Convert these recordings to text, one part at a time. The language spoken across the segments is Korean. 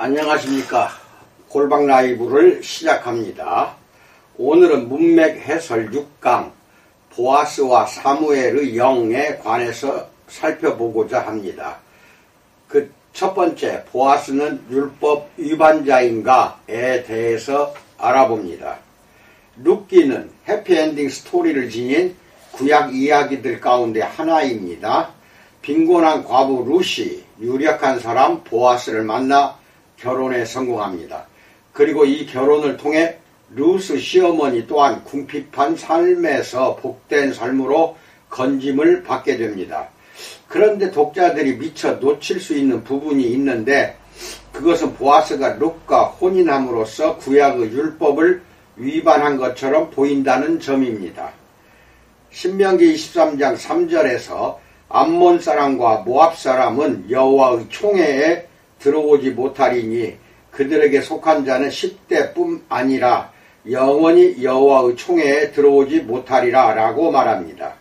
안녕하십니까. 골방 라이브를 시작합니다. 오늘은 문맥 해설 6강 보아스와 사무엘의 영에 관해서 살펴보고자 합니다. 그 첫 번째, 보아스는 율법 위반자인가에 대해서 알아봅니다. 룻기는 해피엔딩 스토리를 지닌 구약 이야기들 가운데 하나입니다. 빈곤한 과부 룻이 유력한 사람 보아스를 만나 결혼에 성공합니다. 그리고 이 결혼을 통해 룻의 시어머니 또한 궁핍한 삶에서 복된 삶으로 건짐을 받게 됩니다. 그런데 독자들이 미처 놓칠 수 있는 부분이 있는데 그것은 보아스가 룻과 혼인함으로써 구약의 율법을 위반한 것처럼 보인다는 점입니다. 신명기 23장 3절에서 암몬 사람과 모압 사람은 여호와의 총회에 들어오지 못하리니 그들에게 속한 자는 10대뿐 아니라 영원히 여호와의 총회에 들어오지 못하리라 라고 말합니다.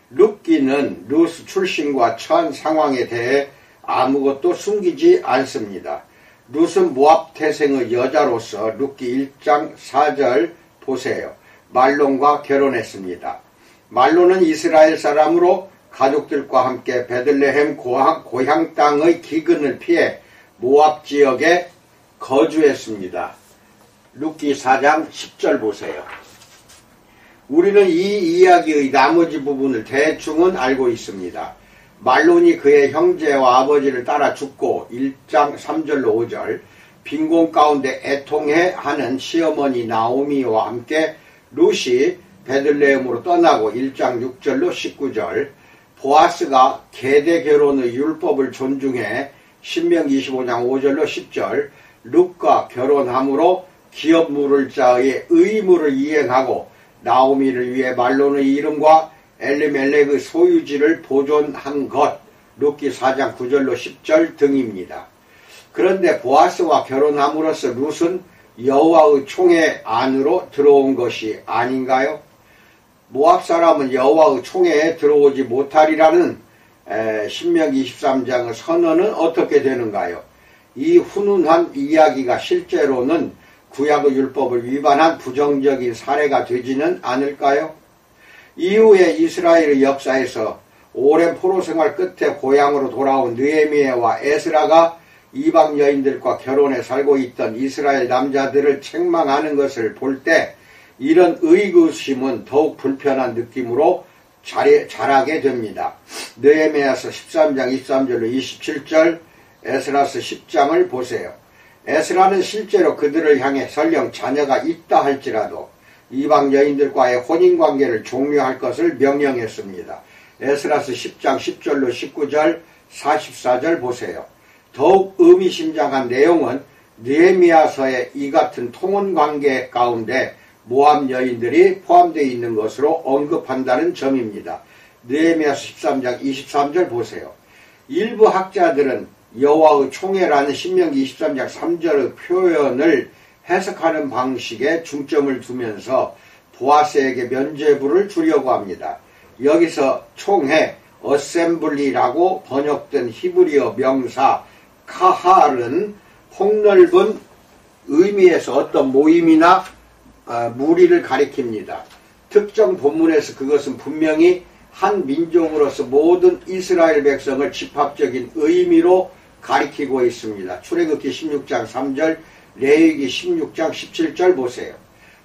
룻기는 룻 출신과 처한 상황에 대해 아무것도 숨기지 않습니다. 룻은 모압 태생의 여자로서 룻기 1장 4절 보세요. 말론과 결혼했습니다. 말론은 이스라엘 사람으로 가족들과 함께 베들레헴 고향 땅의 기근을 피해 모압 지역에 거주했습니다. 룻기 4장 10절 보세요. 우리는 이 이야기의 나머지 부분을 대충은 알고 있습니다. 말론이 그의 형제와 아버지를 따라 죽고 1장 3절로 5절 빈곤 가운데 애통해 하는 시어머니 나오미와 함께 룻이 베들레헴으로 떠나고 1장 6절로 19절 보아스가 계대 결혼의 율법을 존중해 신명기 25장 5절로 10절 룻과 결혼함으로 기업 물을 자의 의무를 이행하고 나오미를 위해 말론의 이름과 엘리멜렉의 소유지를 보존한 것 룻기 4장 9절로 10절 등입니다. 그런데 보아스와 결혼함으로써 룻은 여호와의 총회 안으로 들어온 것이 아닌가요? 모압 사람은 여호와의 총회에 들어오지 못하리라는 신명기 23장의 선언은 어떻게 되는가요? 이 훈훈한 이야기가 실제로는 구약의 율법을 위반한 부정적인 사례가 되지는 않을까요? 이후에 이스라엘의 역사에서 오랜 포로 생활 끝에 고향으로 돌아온 느헤미야와 에스라가 이방 여인들과 결혼해 살고 있던 이스라엘 남자들을 책망하는 것을 볼 때 이런 의구심은 더욱 불편한 느낌으로 자라게 됩니다. 느헤미야서 13장 23절로 27절 에스라서 10장을 보세요. 에스라는 실제로 그들을 향해 설령 자녀가 있다 할지라도 이방 여인들과의 혼인관계를 종료할 것을 명령했습니다. 에스라서 10장 10절로 19절 44절 보세요. 더욱 의미심장한 내용은 느헤미야서의 이 같은 통혼관계 가운데 모압 여인들이 포함되어 있는 것으로 언급한다는 점입니다. 느헤미야서 13장 23절 보세요. 일부 학자들은 여호와의 총회라는 신명기 23장 3절의 표현을 해석하는 방식에 중점을 두면서 보아스에게 면죄부를 주려고 합니다. 여기서 총회, 어셈블리라고 번역된 히브리어 명사 카할은 폭넓은 의미에서 어떤 모임이나 무리를 가리킵니다. 특정 본문에서 그것은 분명히 한 민족으로서 모든 이스라엘 백성을 집합적인 의미로 가리키고 있습니다. 출애굽기 16장 3절, 레위기 16장 17절 보세요.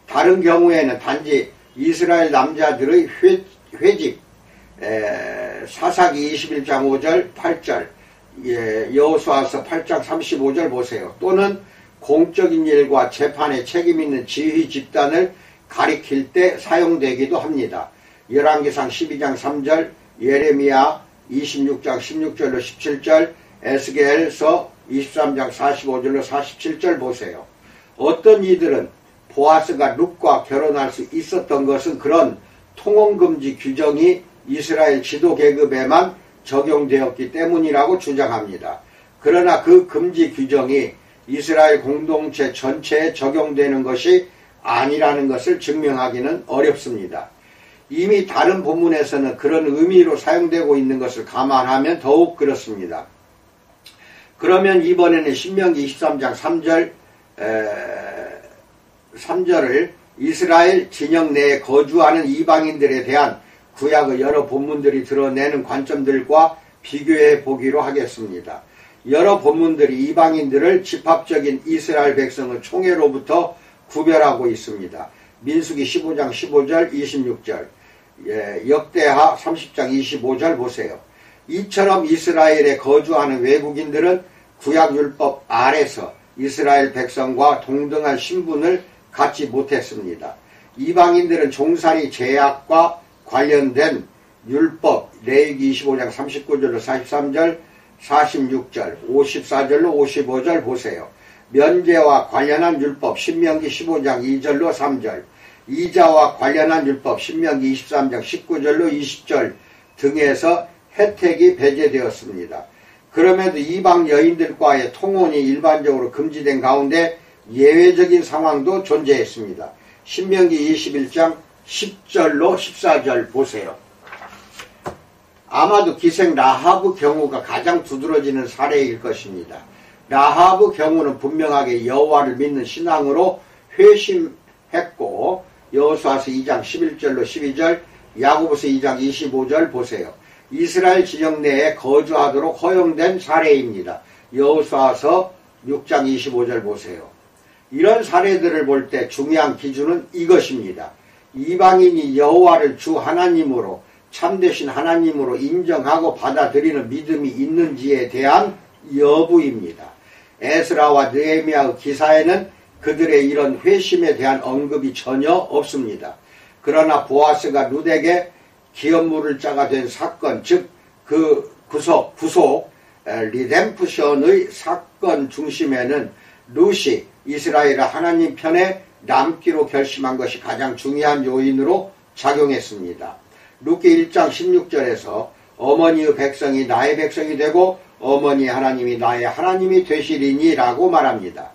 다른 경우에는 단지 이스라엘 남자들의 회집, 사사기 21장 5절, 8절, 여호수아서 8장 35절 보세요. 또는 공적인 일과 재판에 책임있는 지휘 집단을 가리킬 때 사용되기도 합니다. 열왕기상 12장 3절, 예레미야 26장 16절로 17절, 에스겔서 23장 45절로 47절 보세요. 어떤 이들은 보아스가 룻과 결혼할 수 있었던 것은 그런 통혼금지 규정이 이스라엘 지도계급에만 적용되었기 때문이라고 주장합니다. 그러나 그 금지 규정이 이스라엘 공동체 전체에 적용되는 것이 아니라는 것을 증명하기는 어렵습니다. 이미 다른 본문에서는 그런 의미로 사용되고 있는 것을 감안하면 더욱 그렇습니다. 그러면 이번에는 신명기 23장 3절을 이스라엘 진영 내에 거주하는 이방인들에 대한 구약의 여러 본문들이 드러내는 관점들과 비교해 보기로 하겠습니다. 여러 본문들이 이방인들을 집합적인 이스라엘 백성의 총회로부터 구별하고 있습니다. 민수기 15장 15절 26절, 역대하 30장 25절 보세요. 이처럼 이스라엘에 거주하는 외국인들은 구약율법 아래서 이스라엘 백성과 동등한 신분을 갖지 못했습니다. 이방인들은 종살이 제약과 관련된 율법, 레위기 25장 39절로 43절, 46절, 54절로 55절 보세요. 면제와 관련한 율법, 신명기 15장 2절로 3절, 이자와 관련한 율법, 신명기 23장 19절로 20절 등에서 혜택이 배제되었습니다. 그럼에도 이방 여인들과의 통혼이 일반적으로 금지된 가운데 예외적인 상황도 존재했습니다. 신명기 21장 10절로 14절 보세요. 아마도 기생 라하브 경우가 가장 두드러지는 사례일 것입니다. 라하브 경우는 분명하게 여호와를 믿는 신앙으로 회심했고, 여호수아서 2장 11절로 12절, 야고보서 2장 25절 보세요. 이스라엘 지역 내에 거주하도록 허용된 사례입니다. 여호수아서 6장 25절 보세요. 이런 사례들을 볼 때 중요한 기준은 이것입니다. 이방인이 여호와를 주 하나님으로, 참되신 하나님으로 인정하고 받아들이는 믿음이 있는지에 대한 여부입니다. 에스라와 느헤미야의 기사에는 그들의 이런 회심에 대한 언급이 전혀 없습니다. 그러나 보아스가 룻에게 기업물을 자가 된 사건, 즉 그 구속 리뎀프션의 사건 중심에는 룻이 이스라엘의 하나님 편에 남기로 결심한 것이 가장 중요한 요인으로 작용했습니다. 룻기 1장 16절에서 어머니의 백성이 나의 백성이 되고 어머니의 하나님이 나의 하나님이 되시리니 라고 말합니다.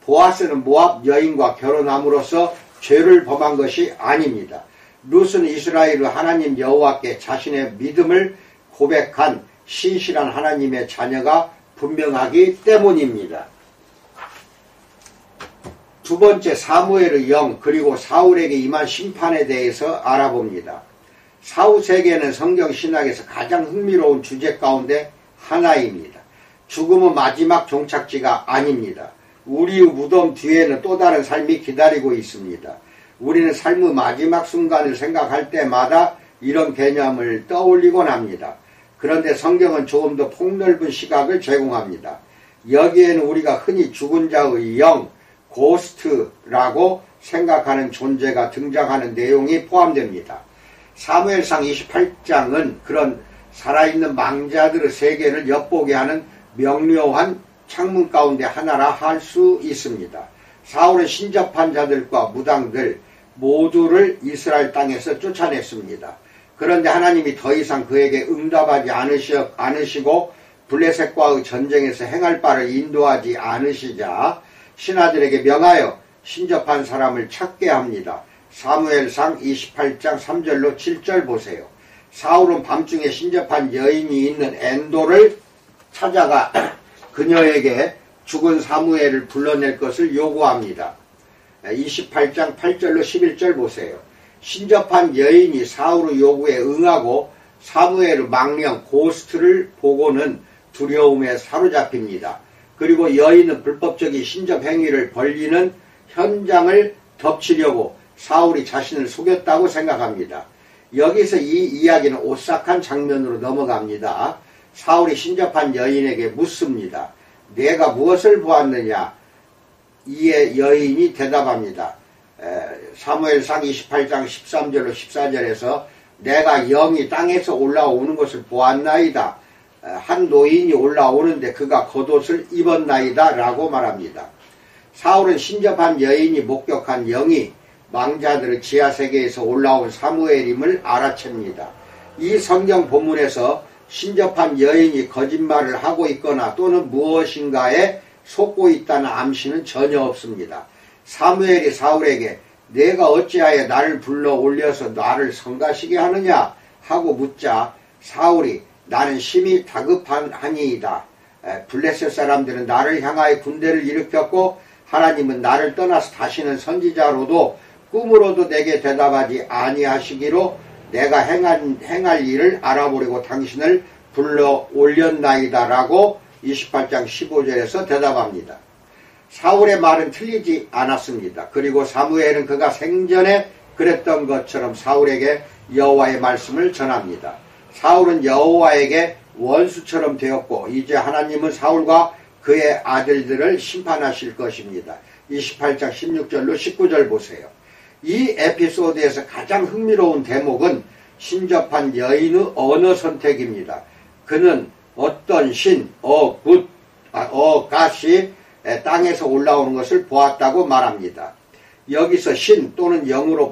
보아스는 모압 여인과 결혼함으로써 죄를 범한 것이 아닙니다. 룻은 이스라엘의 하나님 여호와께 자신의 믿음을 고백한 신실한 하나님의 자녀가 분명하기 때문입니다. 두 번째, 사무엘의 영 그리고 사울에게 임한 심판에 대해서 알아봅니다. 사후세계는 성경 신학에서 가장 흥미로운 주제 가운데 하나입니다. 죽음은 마지막 종착지가 아닙니다. 우리의 무덤 뒤에는 또 다른 삶이 기다리고 있습니다. 우리는 삶의 마지막 순간을 생각할 때마다 이런 개념을 떠올리곤 합니다. 그런데 성경은 조금 더 폭넓은 시각을 제공합니다. 여기에는 우리가 흔히 죽은 자의 영, 고스트라고 생각하는 존재가 등장하는 내용이 포함됩니다. 사무엘상 28장은 그런 살아있는 망자들의 세계를 엿보게 하는 명료한 창문 가운데 하나라 할 수 있습니다. 사울은 신접한 자들과 무당들 모두를 이스라엘 땅에서 쫓아냈습니다. 그런데 하나님이 더 이상 그에게 응답하지 않으시고 블레셋과의 전쟁에서 행할 바를 인도하지 않으시자 신하들에게 명하여 신접한 사람을 찾게 합니다. 사무엘상 28장 3절로 7절 보세요. 사울은 밤중에 신접한 여인이 있는 엔도를 찾아가 그녀에게 죽은 사무엘을 불러낼 것을 요구합니다. 28장 8절로 11절 보세요. 신접한 여인이 사울의 요구에 응하고 사무엘의 망령 고스트를 보고는 두려움에 사로잡힙니다. 그리고 여인은 불법적인 신접 행위를 벌이는 현장을 덮치려고 사울이 자신을 속였다고 생각합니다. 여기서 이 이야기는 오싹한 장면으로 넘어갑니다. 사울이 신접한 여인에게 묻습니다. 내가 무엇을 보았느냐? 이에 여인이 대답합니다. 사무엘상 28장 13절로 14절에서 내가 영이 땅에서 올라오는 것을 보았나이다. 한 노인이 올라오는데 그가 겉옷을 입었나이다 라고 말합니다. 사울은 신접한 여인이 목격한 영이 망자들의 지하세계에서 올라온 사무엘임을 알아챕니다. 이 성경 본문에서 신접한 여인이 거짓말을 하고 있거나 또는 무엇인가에 속고 있다는 암시는 전혀 없습니다. 사무엘이 사울에게 내가 어찌하여 나를 불러 올려서 나를 성가시게 하느냐 하고 묻자 사울이 나는 심히 다급하니이다 블레셋 사람들은 나를 향하여 군대를 일으켰고 하나님은 나를 떠나서 다시는 선지자로도 꿈으로도 내게 대답하지 아니하시기로 내가 행할 일을 알아보려고 당신을 불러 올렸나이다 라고 28장 15절에서 대답합니다. 사울의 말은 틀리지 않았습니다. 그리고 사무엘은 그가 생전에 그랬던 것처럼 사울에게 여호와의 말씀을 전합니다. 사울은 여호와에게 원수처럼 되었고 이제 하나님은 사울과 그의 아들들을 심판하실 것입니다. 28장 16절로 19절 보세요. 이 에피소드에서 가장 흥미로운 대목은 신접한 여인의 언어 선택입니다. 그는 어떤 신, 갓이 땅에서 올라오는 것을 보았다고 말합니다. 여기서 신 또는 영으로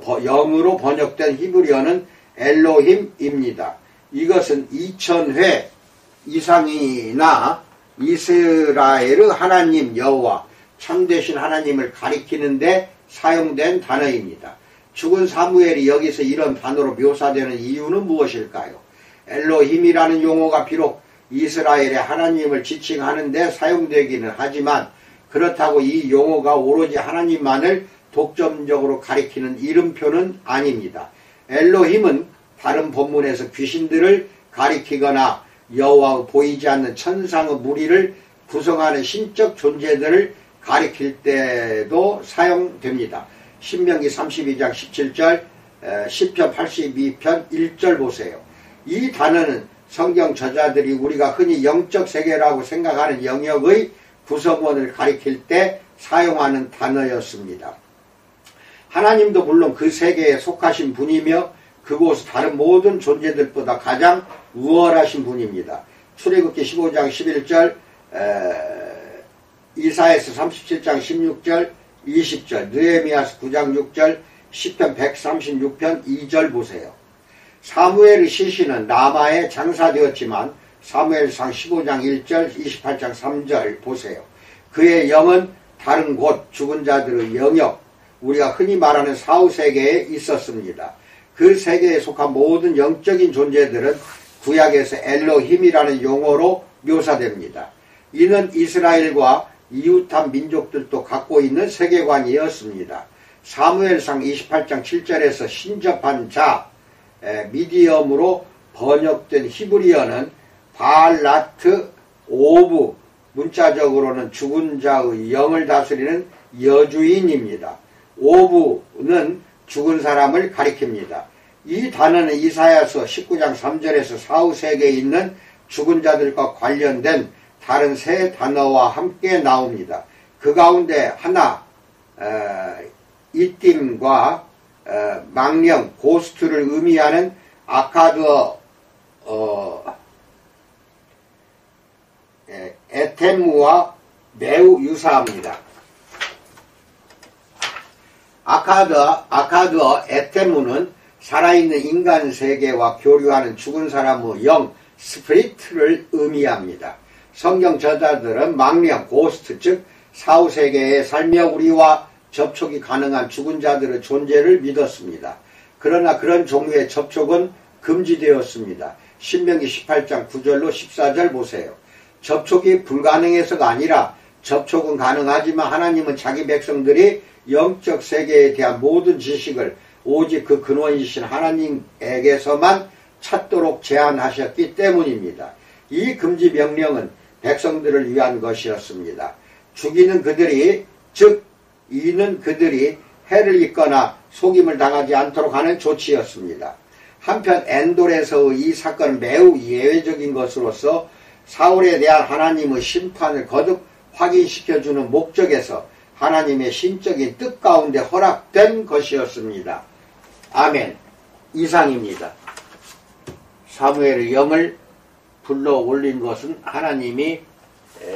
번역된 히브리어는 엘로힘입니다. 이것은 2000회 이상이나 이스라엘의 하나님 여호와 참되신 하나님을 가리키는데 사용된 단어입니다. 죽은 사무엘이 여기서 이런 단어로 묘사되는 이유는 무엇일까요? 엘로힘이라는 용어가 비록 이스라엘의 하나님을 지칭하는 데 사용되기는 하지만 그렇다고 이 용어가 오로지 하나님만을 독점적으로 가리키는 이름표는 아닙니다. 엘로힘은 다른 본문에서 귀신들을 가리키거나 여호와의 보이지 않는 천상의 무리를 구성하는 신적 존재들을 가리킬 때도 사용됩니다. 신명기 32장 17절, 시편 82편 1절 보세요. 이 단어는 성경 저자들이 우리가 흔히 영적 세계라고 생각하는 영역의 구성원을 가리킬 때 사용하는 단어였습니다. 하나님도 물론 그 세계에 속하신 분이며 그곳 다른 모든 존재들보다 가장 우월하신 분입니다. 출애굽기 15장 11절, 이사야서 37장 16절, 20절, 느헤미야서 9장 6절, 시편 136편 2절 보세요. 사무엘의 시신은 라마에 장사되었지만 사무엘상 15장 1절, 28장 3절 보세요. 그의 영은 다른 곳 죽은 자들의 영역, 우리가 흔히 말하는 사후세계에 있었습니다. 그 세계에 속한 모든 영적인 존재들은 구약에서 엘로힘이라는 용어로 묘사됩니다. 이는 이스라엘과 이웃한 민족들도 갖고 있는 세계관이었습니다. 사무엘상 28장 7절에서 신접한 자, 미디엄으로 번역된 히브리어는 바알라트 오브, 문자적으로는 죽은 자의 영을 다스리는 여주인입니다. 오브는 죽은 사람을 가리킵니다. 이 단어는 이사야서 19장 3절에서 사후세계에 있는 죽은 자들과 관련된 다른 세 단어와 함께 나옵니다. 그 가운데 하나, 이팀과 망령, 고스트를 의미하는 아카드어 에테무와 매우 유사합니다. 아카드어 에테무는 살아있는 인간 세계와 교류하는 죽은 사람의 영, 스피리트를 의미합니다. 성경 저자들은 망령, 고스트, 즉 사후세계에 살며 우리와 접촉이 가능한 죽은 자들의 존재를 믿었습니다. 그러나 그런 종류의 접촉은 금지되었습니다. 신명기 18장 9절로 14절 보세요. 접촉이 불가능해서가 아니라 접촉은 가능하지만 하나님은 자기 백성들이 영적 세계에 대한 모든 지식을 오직 그 근원이신 하나님에게서만 찾도록 제한하셨기 때문입니다. 이 금지 명령은 백성들을 위한 것이었습니다. 죽이는 그들이, 즉 이는 그들이 해를 입거나 속임을 당하지 않도록 하는 조치였습니다. 한편 엔돌에서의 이 사건은 매우 예외적인 것으로서 사울에 대한 하나님의 심판을 거듭 확인시켜주는 목적에서 하나님의 신적인 뜻 가운데 허락된 것이었습니다. 아멘. 이상입니다. 사무엘의 영을 불러 올린 것은 하나님이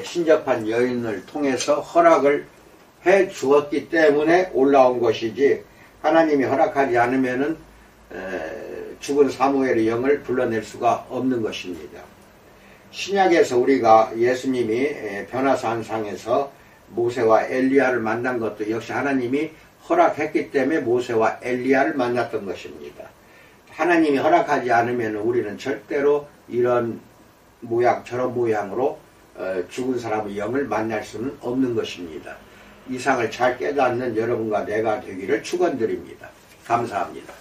신접한 여인을 통해서 허락을 해 주었기 때문에 올라온 것이지 하나님이 허락하지 않으면은 죽은 사무엘의 영을 불러낼 수가 없는 것입니다. 신약에서 우리가 예수님이 변화산상에서 모세와 엘리야를 만난 것도 역시 하나님이 허락했기 때문에 모세와 엘리야를 만났던 것입니다. 하나님이 허락하지 않으면 우리는 절대로 이런 모양 저런 모양으로 죽은 사람의 영을 만날 수는 없는 것입니다. 이상을 잘 깨닫는 여러분과 내가 되기를 축원드립니다. 감사합니다.